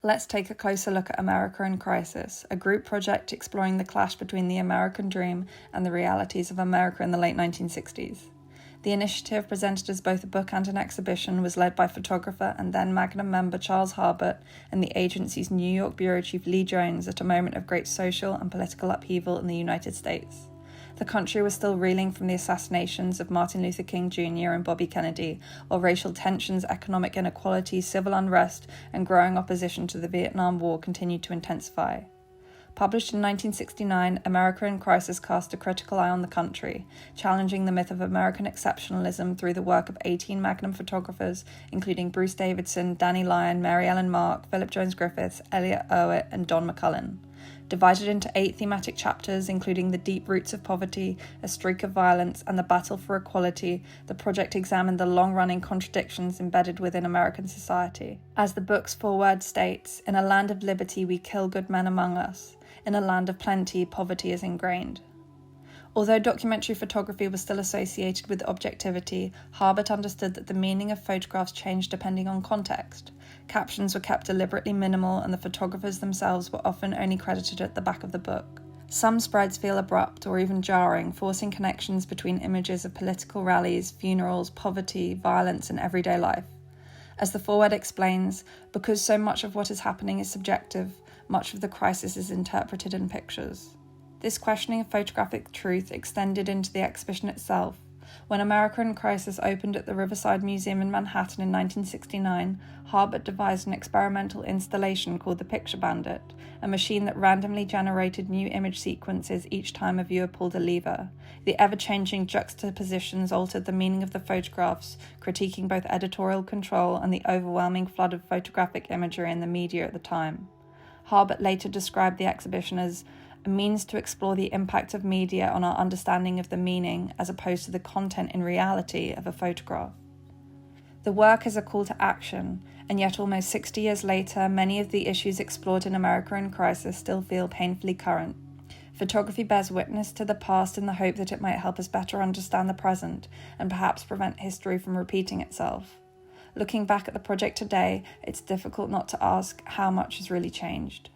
Let's take a closer look at America in Crisis, a group project exploring the clash between the American dream and the realities of America in the late 1960s. The initiative, presented as both a book and an exhibition, was led by photographer and then Magnum member Charles Harbert and the agency's New York bureau chief Lee Jones at a moment of great social and political upheaval in the United States. The country was still reeling from the assassinations of Martin Luther King Jr. and Bobby Kennedy, while racial tensions, economic inequality, civil unrest, and growing opposition to the Vietnam War continued to intensify. Published in 1969, America in Crisis cast a critical eye on the country, challenging the myth of American exceptionalism through the work of 18 Magnum photographers, including Bruce Davidson, Danny Lyon, Mary Ellen Mark, Philip Jones Griffiths, Elliot Erwitt, and Don McCullen. Divided into 8 thematic chapters, including the deep roots of poverty, a streak of violence, and the battle for equality, the project examined the long-running contradictions embedded within American society. As the book's foreword states, "In a land of liberty we kill good men among us. In a land of plenty, poverty is ingrained." Although documentary photography was still associated with objectivity, Harbert understood that the meaning of photographs changed depending on context. Captions were kept deliberately minimal, and the photographers themselves were often only credited at the back of the book. Some spreads feel abrupt or even jarring, forcing connections between images of political rallies, funerals, poverty, violence, and everyday life. As the foreword explains, because so much of what is happening is subjective, much of the crisis is interpreted in pictures. This questioning of photographic truth extended into the exhibition itself. When America in Crisis opened at the Riverside Museum in Manhattan in 1969, Harbert devised an experimental installation called the Picture Bandit, a machine that randomly generated new image sequences each time a viewer pulled a lever. The ever-changing juxtapositions altered the meaning of the photographs, critiquing both editorial control and the overwhelming flood of photographic imagery in the media at the time. Harbert later described the exhibition as a means to explore the impact of media on our understanding of the meaning as opposed to the content in reality of a photograph. The work is a call to action, and yet almost 60 years later, many of the issues explored in America in Crisis still feel painfully current. Photography bears witness to the past in the hope that it might help us better understand the present and perhaps prevent history from repeating itself. Looking back at the project today, it's difficult not to ask how much has really changed.